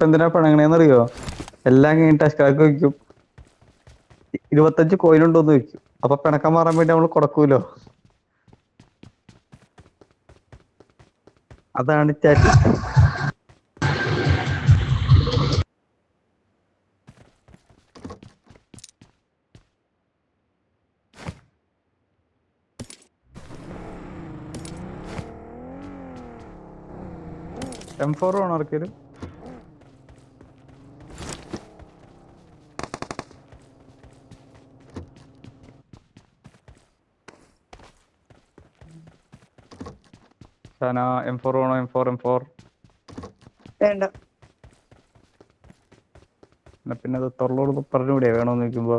എന്തിനാ പിണങ്ങണേന്നറിയോ? എല്ലാം കഴിഞ്ഞിട്ട് അഷ്കാക്ക് വയ്ക്കും 25 കോയിൻ ഉണ്ടോന്ന് ചോദിക്കും. അപ്പൊ പിണക്കം മാറാൻ വേണ്ടി നമ്മള് കൊടുക്കൂലോ. അതാണ് ചാറ്റ്. M4 വേണോ ആർക്കേലും? M4 വേണോ? M4 വേണ്ട. പിന്നെ അത് തൊള്ളോട് പറഞ്ഞുകൂടിയാ വേണോന്ന് ചോദിക്കുമ്പോ.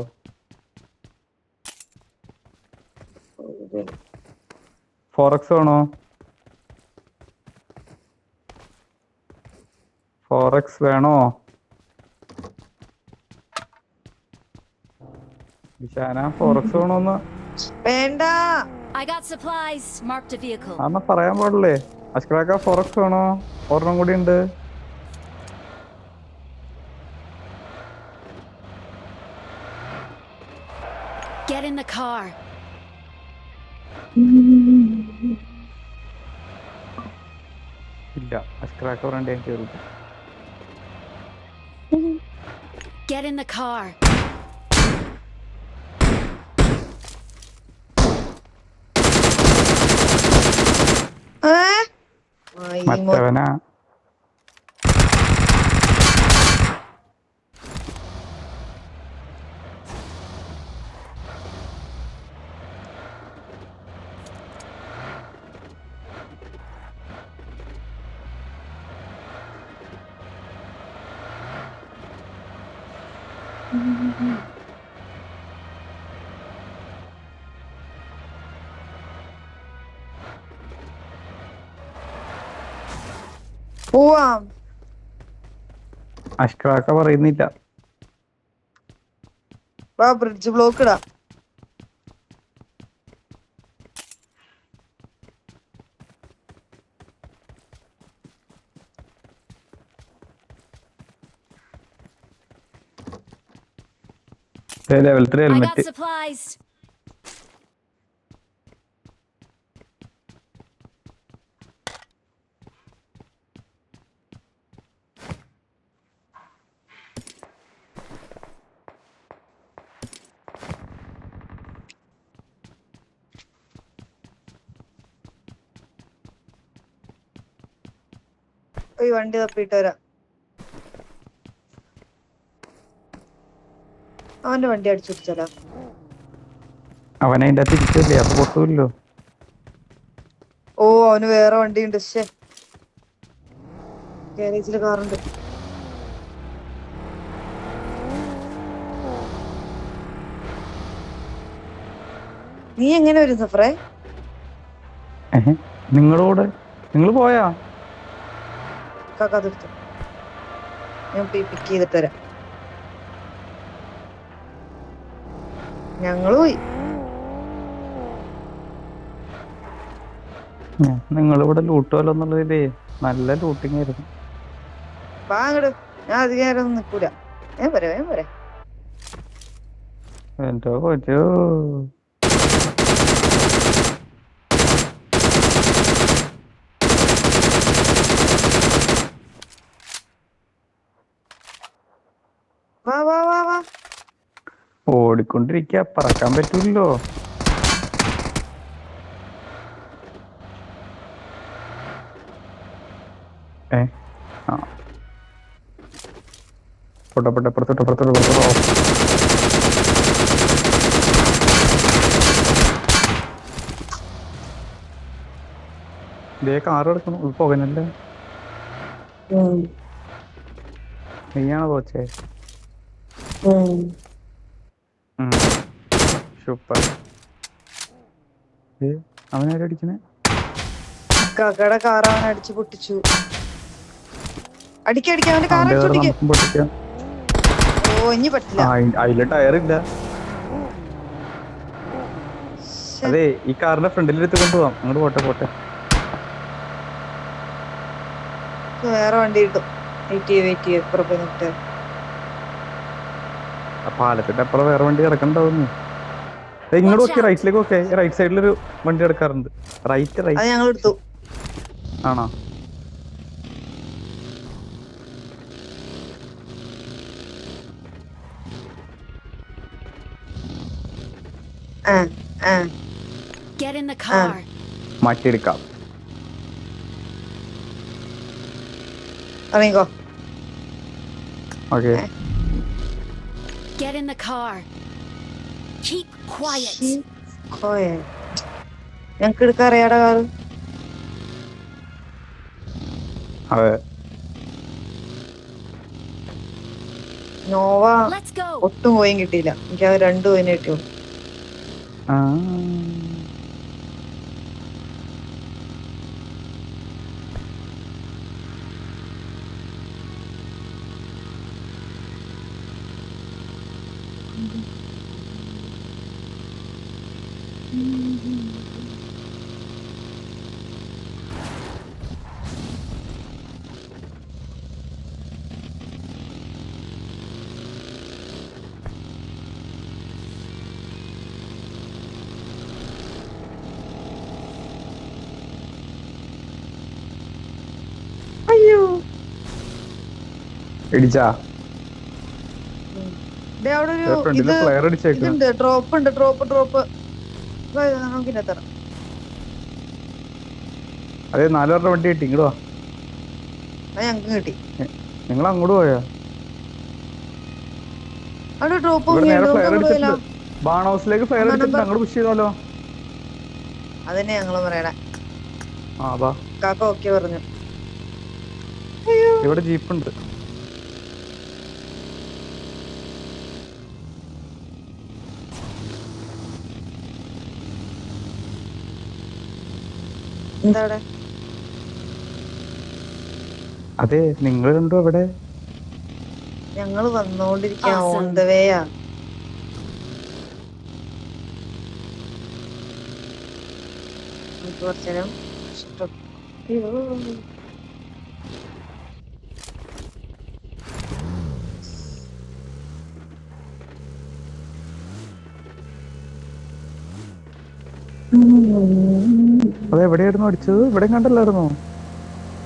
4x വേണോ? 4x വേണോ? ഷാന 4x വേണോന്ന് വേണ്ട. I got supplies. Marked a vehicle. അന്നാ പറയാൻ പാടില്ലേ? അഷ്കറാക്ക 4x വേണോ? ഒരെണ്ണം കൂടി ഉണ്ട്. Get in the car. ഇല്ല, അഷ്കറാക്ക പറയണ്ടേ ഞാൻ കേറില്ല. Get in the car. മറ്റവനാ. പോവാം. അഷ്കറാക്ക പറയുന്നില്ല. വാ, ബ്രിഡ്ജ് ബ്ലോക്ക് ഇടാം. Level 3 I got helmet. supplies. ഈ വണ്ടി തപ്പിട്ട് വരാം. അവന്റെ വണ്ടി അടിച്ചുടിച്ചാലോ? അവനതിന്റെ അകത്ത് ഇരിക്കല്ലേ, അപ്പൊ പൊട്ടൂല്ലോ. ഓ, അവന് വേറെ വണ്ടി ഉണ്ട്. ഗാരേജില് കാറുണ്ട്. നീ എങ്ങനെ വരും സഫറേ? നിങ്ങളോട് നിങ്ങൾ പോയാ? കാക്കാതെടുത്തു. ഞാൻ പിക്ക് ചെയ്തിട്ട് വരാം. ഞങ്ങള് പോയി. നിങ്ങളിവിടെ ലൂട്ടുമല്ലോ എന്നുള്ളതിലേ നല്ല ലൂട്ടിങ് ആയിരുന്നു. വാ അങ്ങട്. ഞാൻ അധികം നേരം ഒന്നും നിക്കൂല. ഞാൻ വരാം. എന്തോ കൊച്ചോ. വാ. ഓടിക്കൊണ്ടിരിക്ക, പറക്കാൻ പറ്റൂല്ലോ. പൊട്ടോ. ഇതേ കാറ് എടുക്കണം. പോകാനല്ലേ? നീയാണോ കോച്ചേ? സൂപ്പർ. അവനാരും അടിക്കണേ? കാക്കയുടെ കാർ അവൻ അടിച്ചു പൊട്ടിച്ചു. അടിക്കടിക്ക അവന്റെ കാർ പൊട്ടിക്കാം. ഓ, ഇനി പറ്റില്ല. അതിലെ ടയറില്ല. അതെ, ഈ കാറിന്റെ ഫ്രണ്ടിലെടുത്ത് കൊണ്ടുപോവാം. അങ്ങോട്ട് പോട്ടെ. വേറെ വണ്ടി കിട്ടും. വെയിറ്റ് ചെയ്യ പുറപ്പെ നിട്ട്. ആ പാലത്തിന്റെ അപ്പുറം വേറെ വണ്ടി കിടക്കണ്ടാവുന്നു. ഇങ്ങോട്ട് നോക്കി, റൈറ്റിലേക്ക് നോക്കേ. റൈറ്റ് സൈഡിലൊരു വണ്ടി കിടക്കാറുണ്ട്. റൈറ്റ് അത് ഞങ്ങൾ എടുത്തു. ആണോ? Get in the car. മാറ്റിയെടുക്കാം. ഇറങ്ങിക്കോ. Okay. Get in the car. Keep quiet. ഞങ്ങക്ക് എടുക്കാൻ അറിയാടാ കാറ്. അതെ. നോവ Let's go. ഒട്ടും കോയിൻ കിട്ടിയില്ല. എനിക്ക് അത് 2 കോയിൻ കിട്ടിയുള്ളൂ. അയ്യോ ഇടിച്ചാ അവിടെ ഒരു ഫ്രണ്ടില് ഫ്ലയർ അടിച്ചേക്കുന്നു. ഇതുണ്ട്. ഡ്രോപ്പ് ഉണ്ട്. ഡ്രോപ്പ് നമുക്കിന്നെ തരാം. അതെ, 4 പേരുടെ വണ്ടി കിട്ടി. ഇങ്ങോട്ട് വാ. അത് ഞങ്ങക്ക് കിട്ടി. നിങ്ങൾ അങ്ങോട്ട് പോയാ? അവിടെ ഡ്രോപ്പ് ഫ്ലയർ അടിച്ചിട്ടുണ്ട്. ബാൺ ഹൗസിലേക്ക് ഫ്ലയർ അടിച്ചിട്ടുണ്ട്. അങ്ങോട്ട് പുഷ് ചെയ്താലോ? അതന്നെ ഞങ്ങള് പറയണേ. ആ വാ. കാക്ക ഓക്കെ പറഞ്ഞു. ഇവിടെ ജീപ്പുണ്ട്. എന്താ അവിടെ? അതെ, നിങ്ങൾ രണ്ടും അവിടെ. ഞങ്ങള് വന്നോണ്ടിരിക്കാ. Awesome. ഓൺ ദ വേയാ. കുറച്ചേരം അതെ, എവിടെയായിരുന്നു അടിച്ചത്? ഇവിടെ കണ്ടല്ലായിരുന്നോ?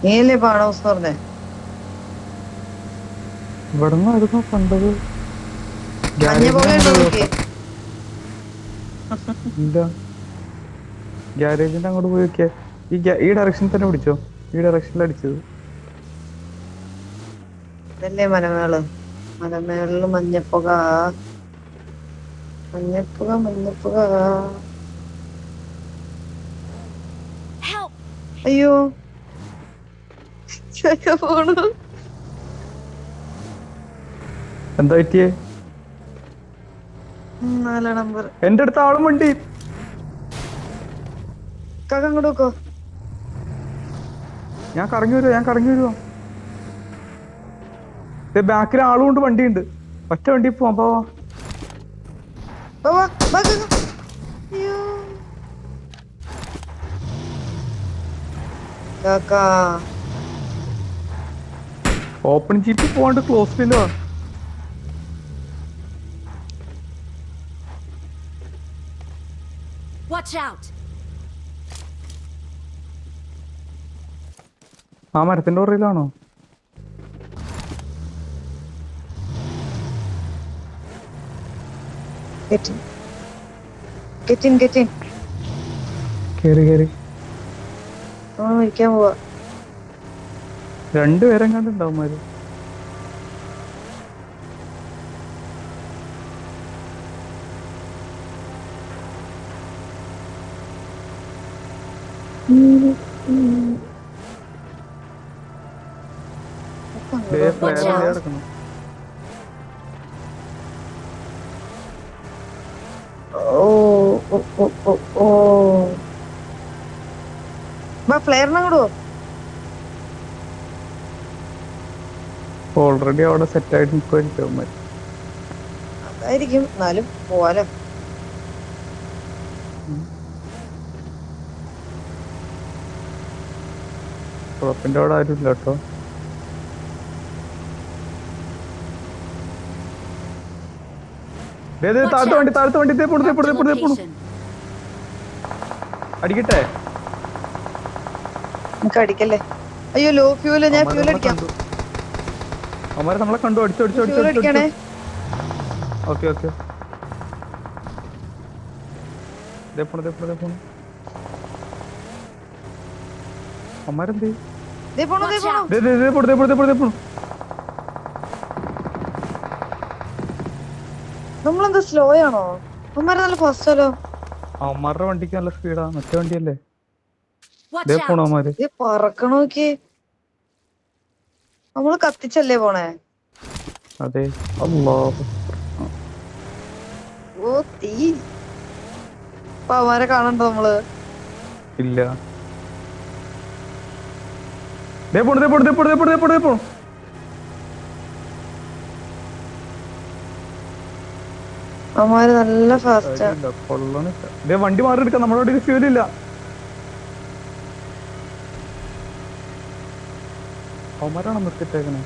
നീയല്ലേ പാൺ ഹൗസ് പറഞ്ഞേ? ഇവിടെ നിന്നായിരുന്നു കണ്ടത്. മഞ്ഞ പോലെ നോക്കി. ഇല്ല, ഗ്യാരേജിന്റെ അങ്ങോട്ട് പോയി നോക്കിയാ. ഈ ഡയറക്ഷനിൽ തന്നെ പിടിച്ചോ. ഈ ഡയറക്ഷനിൽ അടിച്ചത്. ഇതല്ലേ മലമേളില് മഞ്ഞപ്പുക. അയ്യോ പോണു. എന്താ പറ്റിയേ? 4 നമ്പർ. എന്റെ അടുത്ത് ആളും വണ്ടി. കാക്ക അങ്ങോട്ട് വെക്കോ. ഞാൻ കറങ്ങി വരുവാ. ബാക്കിൽ ആളും കൊണ്ട് വണ്ടിയുണ്ട്. ഒറ്റ വണ്ടി പോവാം. പോവാ. അയ്യോ കാക്ക. ഓപ്പൺ ജീപ്പ് പോവാണ്ട് ക്ലോസിലോ. Watch out. ആ മരത്തിന്റെ പുറയിലാണോ? Get in. കേറി. ഇരിക്കാൻ പോവാ. 2 പേരെ കണ്ടുണ്ടാവും. ഫ്ലെയറിനങ്ങോട്ടോ. ഓൾറെഡി അവിടെ സെറ്റ് ആയിട്ട് നിൽക്കുമായിരിക്കും. അതായിരിക്കും. എന്നാലും പോവാലോ. ഷോപ്പിന്റെ അവിടെ ആരും ഇല്ല കേട്ടോ. താഴത്തെ വണ്ടി Marked a location. അടിക്കട്ടെ. നമുക്ക് അടിക്കല്ലേ? അയ്യോ ലോ ഫ്യൂല്, ഞാൻ ഫ്യൂൽ അടിക്കാം. അവന്മാരെ നമ്മളെ കണ്ടു. ഫ്യൂൽ അടിക്കണേ. ഓക്കെ അമ്മാരെന്തേ നമ്മളെന്താ സ്ലോ ആണോ? അമ്മാരെ നല്ല ഫാസ്റ്റല്ലോ. അവന്മാരുടെ വണ്ടിക്ക് നല്ല സ്പീഡാ. മറ്റേ വണ്ടിയല്ലേ Watch ദേ പോണു out. അവന്മാര്. പറക്കണോക്കി. നമ്മള് കത്തിച്ചല്ലേ പോണേ? അതെ. അല്ലാഹ്. ഓ തീ. അപ്പൊ അവന്മാരെ കാണണ്ടോ നമ്മള്? ഇല്ല. ദേ പോണു. അവന്മാര് നല്ല ഫാസ്റ്റാ. ദേ വണ്ടി മാറി എടുക്കാം. നമ്മുടെ വണ്ടിക്ക് ഫ്യൂൽ ഇല്ല. അവന്മാരാണോ നിർത്തിട്ടേക്കണേ?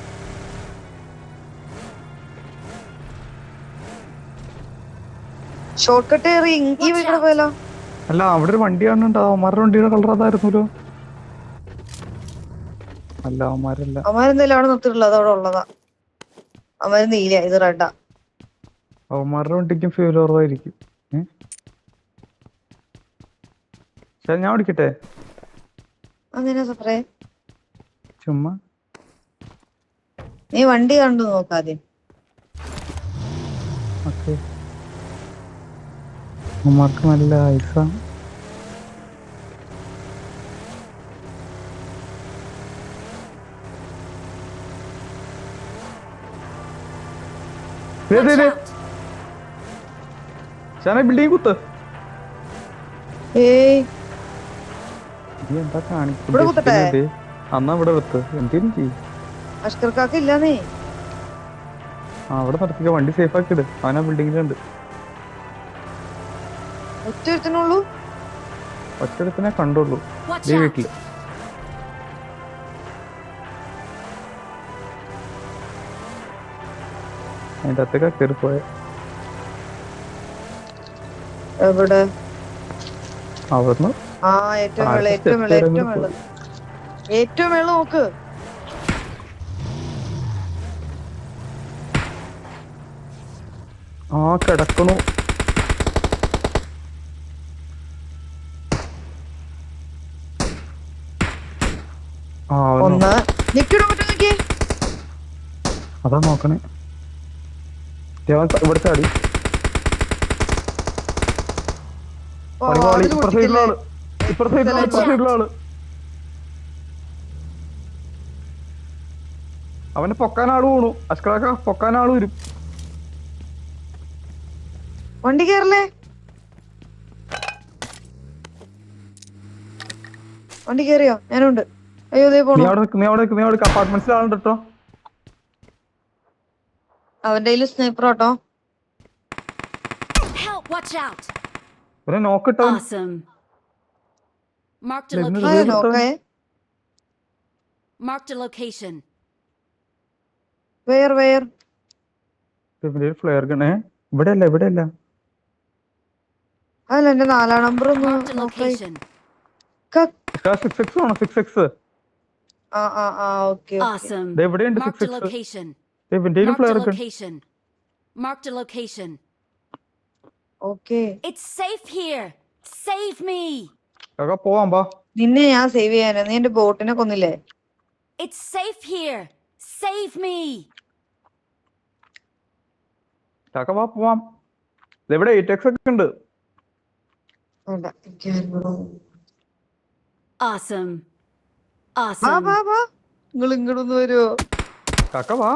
ഷോർട്ട് കട്ട് കയറി ഈ വീട്ടിൽ പോയല്ലോ. അല്ല അവിടെ ഒരു വണ്ടി കാണുന്നുണ്ട്. അവന്മാരുടെ വണ്ടിയുടെ കളർ അതായിരുന്നല്ലോ. അല്ല അവന്മാരല്ല. അവന്മാരെന്തായാലും അവിടെ നിർത്തിയിട്ടുള്ളത് അവിടെ ഉള്ളതാ. അവന്മാര് നീല, ഇത് റെഡാ. അവന്മാരുടെ വണ്ടിക്കും ഫ്യൂൽ കുറവായിരിക്കും. ശരി ഞാൻ ഓടിക്കട്ടെ. അങ്ങനെ സപ്രേ ചുമ്മാ നീ വണ്ടി കണ്ടു നോക്കാദ്യം. ഓക്കെ. അവന്മാർക്ക് നല്ല ഐസാണ്. Watch out. ബിൽഡിംഗ് കുത്ത്. ഏയ് എന്താ ഇവിടെ കുത്തട്ടെ? കാണിക്കുന്നത്? അന്നാ ഇവിടെ വെത്ത് എന്തേലും ചെയ്യും. അഷ്കർക്കാക്ക് ഇല്ല നീ. അവിടെ നിർത്തിക്ക. വണ്ടി സേഫ് ആക്കി ഇട്. അവനാ ബിൽഡിങ്ങിലുണ്ട്. ഒറ്റ ഒറ്റടുത്തിനെ കണ്ടുള്ളൂ Watch ഈ out. വീട്ടില്. അതിന്റെ അകത്തേക്കാ കയറിപ്പോയ. എവിടെ? അവിടുന്ന് ആ ഏറ്റവും മേള് നോക്ക്. ആ കിടക്കണു. ഒന്ന് നിക്കിടാൻ പറ്റും. അതാ നോക്കണേ. ഇവിടെ ചാടി. ഇപ്പുറ സൈഡിലുള്ള ആള്. അവനെ പൊക്കാൻ ആള് പോണു. അഷ്കറാക്ക പൊക്കാൻ ആള് വരും. വണ്ടി കേറല്ലേ? വണ്ടി കേറിയോ? ഞാനുണ്ട്. അയ്യോ ദേ പോണു. നീ അവിടെ അപ്പാർട്ട്മെന്റ്സിൽ ആളുണ്ട് കേട്ടോ. അവന്റെ കയ്യില് സ്നൈപ്പർ കേട്ടോ. Help. Watch out. പിന്നെ നോക്കിട്ടോ. Awesome. Marked a Let me location. നോക്കേ. Marked a location. വേർ ഫ്ലെയർ ഗണേ. ഇവിടെ അല്ല. അതല്ല എന്റെ 4 നമ്പർ ഒന്ന് Marked a നോക്കായി. location. 6x ആണോ? 6x. ഓക്കെ. Awesome. എവിടെയുണ്ട് Marked a 6x? location. ഇവന്റെയും Marked flare a gun. location. Marked a location. Okay. It's safe here. Save me. കാക്ക പോവാം ബാ. നിന്നെ ഞാൻ സേവ് ചെയ്യാനാ. നീ എന്റെ ബോട്ടിനെ കൊന്നില്ലേ? It's safe here. Save me. കാക്ക വാ പോവാം. ഇവിടെ 8x ഒക്കെ ഉണ്ട്. വേണ്ട, എനിക്ക് ആരും Awesome. വാ Awesome. നിങ്ങൾ ഇങ്ങോട്ടൊന്ന് വരുമോ? കാക്ക വാ.